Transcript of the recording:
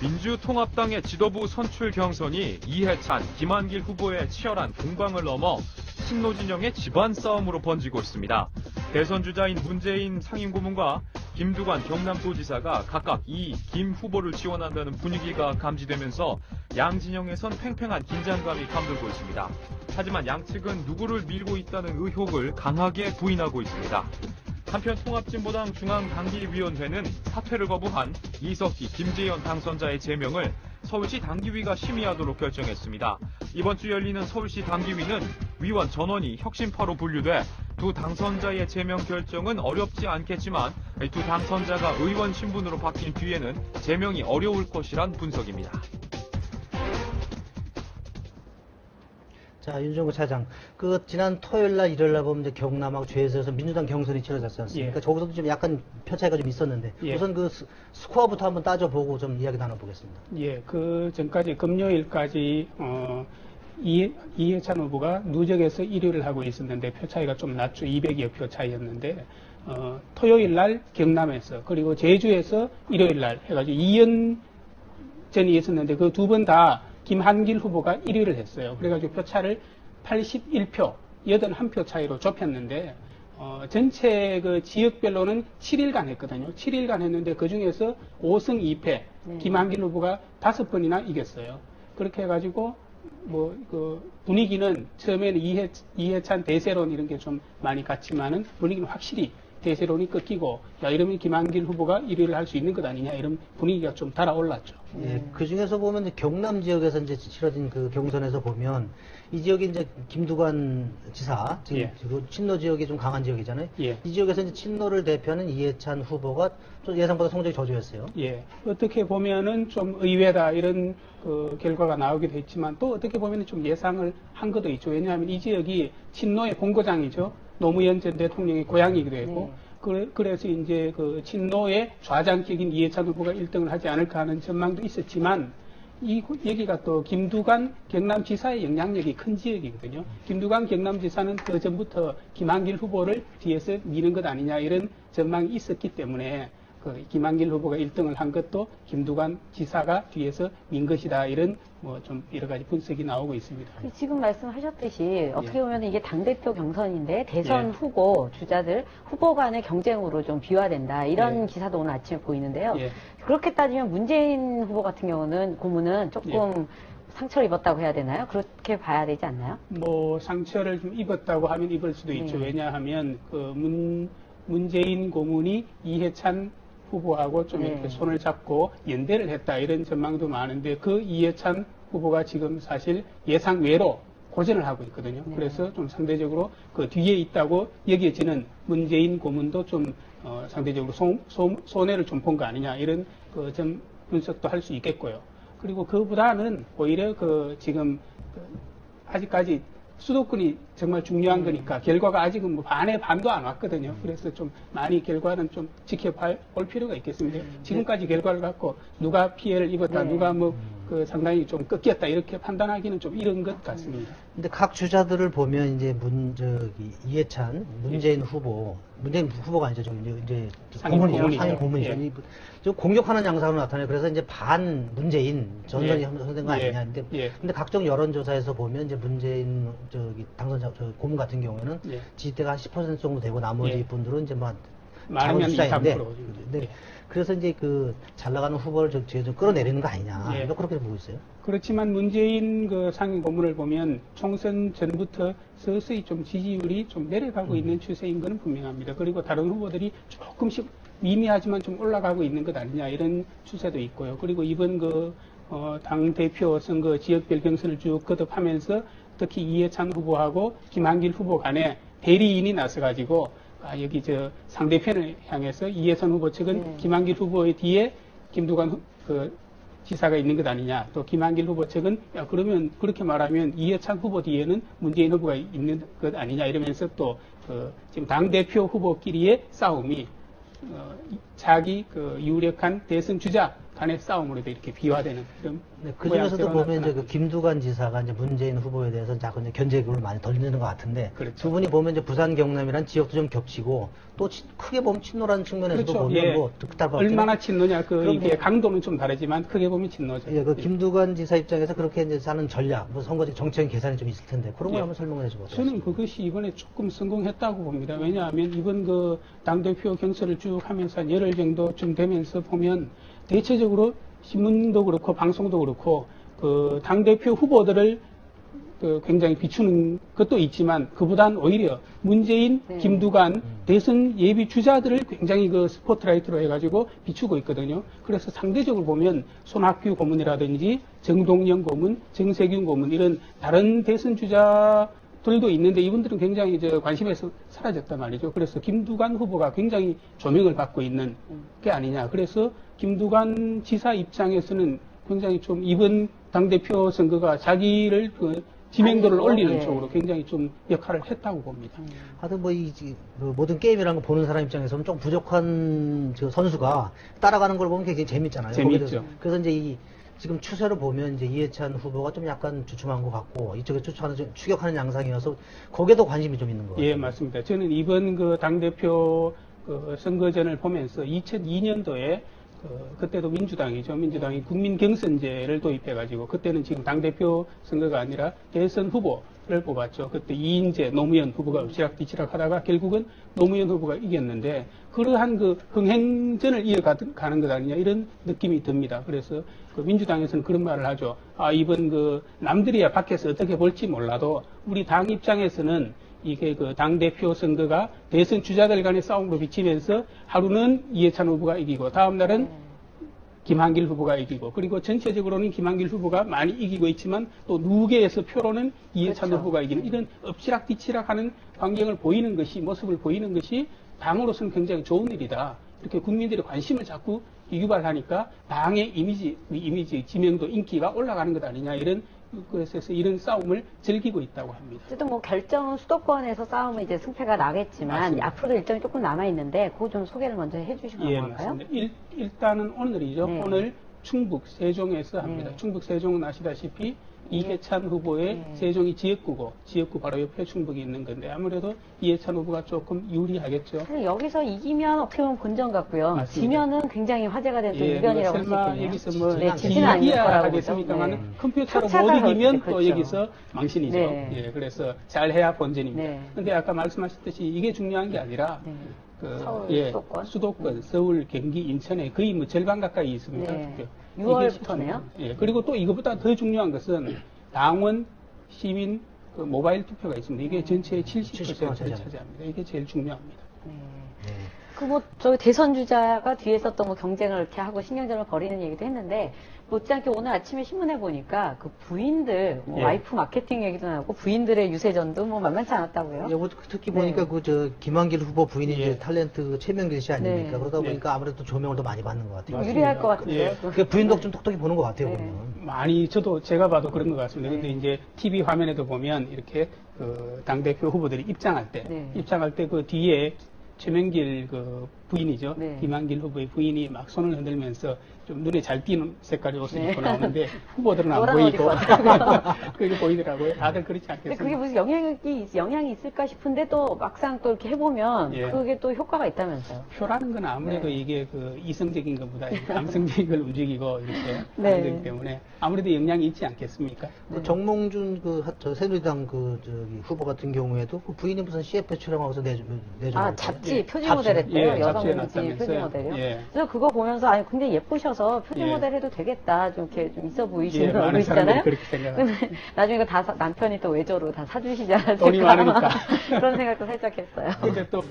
민주통합당의 지도부 선출 경선이 이해찬, 김한길 후보의 치열한 공방을 넘어 친노 진영의 집안 싸움으로 번지고 있습니다. 대선 주자인 문재인 상임고문과 김두관 경남도지사가 각각 이 김 후보를 지원한다는 분위기가 감지되면서 양 진영에선 팽팽한 긴장감이 감돌고 있습니다. 하지만 양측은 누구를 밀고 있다는 의혹을 강하게 부인하고 있습니다. 한편 통합진보당 중앙당기위원회는 사퇴를 거부한 이석기, 김재현 당선자의 제명을 서울시 당기위가 심의하도록 결정했습니다. 이번 주 열리는 서울시 당기위는 위원 전원이 혁신파로 분류돼 두 당선자의 제명 결정은 어렵지 않겠지만 두 당선자가 의원 신분으로 바뀐 뒤에는 제명이 어려울 것이란 분석입니다. 자, 윤정구 차장. 지난 토요일 날, 일요일 날 보면 이제 경남하고 죄에서 민주당 경선이 치러졌지 않습니까? 예. 저기서도 좀 약간 표 차이가 좀 있었는데. 예. 우선 스코어부터 한번 따져보고 좀 이야기 나눠보겠습니다. 예, 그 전까지 금요일까지, 이해찬 후보가 누적에서 1위를 하고 있었는데 표 차이가 좀 났죠. 200여 표 차이였는데, 토요일 날 경남에서, 그리고 제주에서 일요일 날 해가지고 2연전이 있었는데 그 두 번 다 김한길 후보가 1위를 했어요. 그래가지고 표차를 81표, 81표 차이로 좁혔는데, 전체 그 지역별로는 7일간 했거든요. 7일간 했는데 그 중에서 5승 2패, 김한길 후보가 5번이나 이겼어요. 그렇게 해가지고, 분위기는 처음에는 이해찬 대세론 이런 게 좀 많이 갔지만은 분위기는 확실히 대세론이 꺾이고, 야, 이러면 김한길 후보가 1위를 할 수 있는 것 아니냐, 이런 분위기가 좀 달아올랐죠. 예, 그 중에서 보면 경남 지역에서 이제 치러진 그 경선에서 보면 이 지역이 이제 김두관 지사, 지금 예. 친노 지역이 좀 강한 지역이잖아요. 예. 이 지역에서 이제 친노를 대표하는 이해찬 후보가 좀 예상보다 성적이 저조했어요. 예. 어떻게 보면은 좀 의외다, 이런 그 결과가 나오기도 했지만 또 어떻게 보면은 좀 예상을 한 것도 있죠. 왜냐하면 이 지역이 친노의 본거장이죠. 노무현 전 대통령의 고향이기도 했고, 그래서 이제 그 친노의 좌장격인 이해찬 후보가 1등을 하지 않을까 하는 전망도 있었지만, 여기가 또 김두관 경남지사의 영향력이 큰 지역이거든요. 김두관 경남지사는 그 전부터 김한길 후보를 뒤에서 미는 것 아니냐, 이런 전망이 있었기 때문에 그 김한길 후보가 1등을 한 것도 김두관 지사가 뒤에서 민 것이다, 이런 좀 여러 가지 분석이 나오고 있습니다. 지금 말씀하셨듯이 어떻게 보면 이게 당대표 경선인데 대선 예. 후보 주자들 후보 간의 경쟁으로 좀 비화된다, 이런 예. 기사도 오늘 아침에 보이는데요. 예. 그렇게 따지면 문재인 후보 같은 경우는 고문은 조금 상처를 입었다고 해야 되나요? 그렇게 봐야 되지 않나요? 상처를 좀 입었다고 하면 입을 수도 있죠. 왜냐하면 문재인 고문이 이해찬 후보하고 좀 이렇게 손을 잡고 연대를 했다, 이런 전망도 많은데 그 이해찬 후보가 지금 사실 예상 외로 고전을 하고 있거든요. 그래서 좀 상대적으로 그 뒤에 있다고 여겨지는 문재인 고문도 좀 상대적으로 손해를 좀 본 거 아니냐, 이런 좀 분석도 할 수 있겠고요. 그리고 그보다는 오히려 지금 아직까지 수도권이 정말 중요한 거니까 결과가 아직은 반의 반도 안 왔거든요. 그래서 좀 많이 결과는 좀 지켜볼 필요가 있겠습니다. 지금까지 결과를 갖고 누가 피해를 입었다, 누가 상당히 좀 꺾였다, 이렇게 판단하기는 좀 이른 것 같습니다. 근데 각 주자들을 보면 이제 이해찬, 문재인 후보가 아니죠. 이제 상임 고문이죠. 예. 좀 공격하는 양상으로 나타나요. 그래서 이제 반 문재인 전선이 형성된 거 아니냐. 근데 각종 여론조사에서 보면 이제 문재인 당선자 고문 같은 경우에는 지지대가 한 10% 정도 되고 나머지 분들은 이제 많으면 2, 3%. 그래서 이제 잘 나가는 후보를 좀 끌어내리는 거 아니냐. 그렇게 보고 있어요. 그렇지만 문재인 상임 고문을 보면 총선 전부터 서서히 좀 지지율이 좀 내려가고 있는 추세인 것은 분명합니다. 그리고 다른 후보들이 조금씩 미미하지만 좀 올라가고 있는 것 아니냐, 이런 추세도 있고요. 그리고 이번 당대표 선거 지역별 경선을 쭉 거듭하면서 특히 이해찬 후보하고 김한길 후보 간에 대리인이 나서가지고 여기 상대편을 향해서 이해찬 후보 측은 김한길 후보의 뒤에 김두관 지사가 있는 것 아니냐, 또 김한길 후보 측은 그러면 그렇게 말하면 이해찬 후보 뒤에는 문재인 후보가 있는 것 아니냐, 이러면서 또 지금 당대표 후보끼리의 싸움이 자기 유력한 대선 주자 간의 싸움으로도 이렇게 비화되는 그런 네, 그 중에서도 보면 이제 나타납니다. 그 김두관 지사가 이제 문재인 후보에 대해서 자꾸 이제 견제구를 많이 던지는 것 같은데 그렇죠. 두 분이 보면 이제 부산 경남이란 지역도 좀 겹치고 또 크게 보면 친노라는 측면에서도 그렇죠. 보면 예. 뭐 그따로 얼마나 친노냐 그럼 이게 강도는 좀 다르지만 크게 보면 친노죠. 예, 그 김두관 지사 입장에서 그렇게 이제 사는 전략, 뭐 선거적 정책인 계산이 좀 있을 텐데 그런 걸 예. 한번 설명해 주고 저는 그것이 이번에 조금 성공했다고 봅니다. 왜냐하면 이번 그 당대표 경선을 쭉 하면서 한 열흘 정도쯤 되면서 보면 대체적으로 신문도 그렇고 방송도 그렇고 그 당대표 후보들을 그 굉장히 비추는 것도 있지만 그보단 오히려 문재인, 네. 김두관 대선 예비 주자들을 굉장히 그 스포트라이트로 해가지고 비추고 있거든요. 그래서 상대적으로 보면 손학규 고문이라든지 정동영 고문, 정세균 고문 이런 다른 대선 주자들도 있는데 이분들은 굉장히 이제 관심에서 사라졌단 말이죠. 그래서 김두관 후보가 굉장히 조명을 받고 있는 게 아니냐. 그래서 김두관 지사 입장에서는 굉장히 좀 이번 당대표 선거가 자기를 그 지명도를 아니죠. 올리는 예. 쪽으로 굉장히 좀 역할을 했다고 봅니다. 하여튼 뭐 모든 게임이라는 거 보는 사람 입장에서는 좀 부족한 저 선수가 따라가는 걸 보면 굉장히 재밌잖아요. 재밌죠. 그래서 이제 지금 추세로 보면 이제 이해찬 후보가 좀 약간 주춤한 것 같고 이쪽에 추격하는 양상이어서 거기에도 관심이 좀 있는 것 같아요. 예, 맞습니다. 저는 이번 그 당대표 그 선거전을 보면서 2002년도에 그때도 민주당이 국민경선제를 도입해가지고 그때는 지금 당대표 선거가 아니라 대선 후보를 뽑았죠. 그때 이인재, 노무현 후보가 엎치락뒤치락 하다가 결국은 노무현 후보가 이겼는데 그러한 그 흥행전을 이어가는 것 아니냐 이런 느낌이 듭니다. 그래서 그 민주당에서는 그런 말을 하죠. 이번 그 남들이야 밖에서 어떻게 볼지 몰라도 우리 당 입장에서는 이게 그 당대표 선거가 대선 주자들 간의 싸움으로 비치면서 하루는 이해찬 후보가 이기고 다음 날은 김한길 후보가 이기고 그리고 전체적으로는 김한길 후보가 많이 이기고 있지만 또 누계에서 표로는 이해찬 그렇죠. 후보가 이기는 이런 엎치락뒤치락 하는 광경을 보이는 것이 모습을 보이는 것이 당으로서는 굉장히 좋은 일이다. 이렇게 국민들의 관심을 자꾸 유발하니까 당의 이미지, 지명도, 인기가 올라가는 것 아니냐 이런 그래서 이런 싸움을 즐기고 있다고 합니다. 어쨌든 뭐 결정은 수도권에서 싸우면 이제 승패가 나겠지만 맞습니다. 앞으로도 일정이 조금 남아 있는데 그거 좀 소개를 먼저 해주시면 예, 할까요? 맞습니다. 일단은 오늘이죠. 네. 오늘 충북 세종에서 합니다. 네. 충북 세종은 아시다시피 이해찬 후보의 네. 세종이 지역구고 지역구 바로 옆에 충북이 있는 건데 아무래도 이해찬 후보가 조금 유리하겠죠. 사실 여기서 이기면 어떻게 보면 본전 같고요. 맞습니다. 지면은 굉장히 화제가 될 또 예, 이변이라고 할 수 설마 있겠네요. 여기서 뭐 네, 지지는 않을 이기야 거라고 하겠습니까만 보죠. 네. 컴퓨터로 표차가 못 이기면 그렇죠. 또 여기서 망신이죠. 네. 예, 그래서 잘해야 본전입니다. 네. 근데 아까 말씀하셨듯이 이게 중요한 게 아니라 네. 그, 서울, 수도권? 서울, 경기, 인천에 거의 뭐 절반 가까이 있습니다. 네. 이게 6월부터네요. 예, 그리고 또 이것보다 더 중요한 것은 당원, 시민, 그 모바일 투표가 있습니다. 이게 전체의 70%를 차지합니다. 이게 제일 중요합니다. 네. 네. 저희 대선 주자가 뒤에서 또 뭐 경쟁을 이렇게 하고 신경전을 벌이는 얘기도 했는데, 못지않게 오늘 아침에 신문에 보니까 그 부인들, 뭐 예. 와이프 마케팅 얘기도 나오고 부인들의 유세전도 뭐 만만치 않았다고요? 예, 뭐 특히 네. 보니까 김한길 후보 부인이 예. 이제 탤런트 최명길 씨 아닙니까? 네. 그러다 네. 보니까 아무래도 조명을 더 많이 받는 것 같아요. 맞습니다. 유리할 것 같은데요. 예. 그 부인도 좀 똑똑히 보는 것 같아요, 네. 보면. 많이 제가 봐도 그런 것 같습니다. 네. 근데 이제 TV 화면에도 보면 이렇게 그 당대표 후보들이 입장할 때 그 뒤에 최명길 그 부인이죠. 네. 김한길 후보의 부인이 막 손을 흔들면서 좀 눈에 잘 띄는 색깔의 옷을 네. 입고 나오는데 후보들은 안 노란 옷 보이고 입고 그게 보이더라고요. 다들 그렇지 근데 않겠습니까? 그게 무슨 영향이 있을까 싶은데 또 막상 또 이렇게 해보면 예. 그게 또 효과가 있다면서요. 표라는 건 아무래도 네. 이게 그 이성적인 것보다 감성적인 걸 움직이고 이렇게 네. 하는 거기 때문에 아무래도 영향이 있지 않겠습니까? 그 정몽준 저 새누리당 후보 같은 경우에도 그 부인이 무슨 CF에 출연하고서 내줘. 잡지 예. 표지 잡지. 모델 했대요. 예, 여성 잡지에 잡지 표지 났다면서요. 모델이요. 예. 그래서 그거 보면서 굉장히 예쁘셔서 표지 예. 모델 해도 되겠다. 좀 이렇게 좀 있어 보이시는 예, 얼굴 많은 사람들이 있잖아요. 그렇게 생각합니다. 근데 나중에 이거 다 남편이 또 외조로 다 사주시지 않았을까. 돈이 많으니까. 그런 생각도 살짝 했어요. 근데 또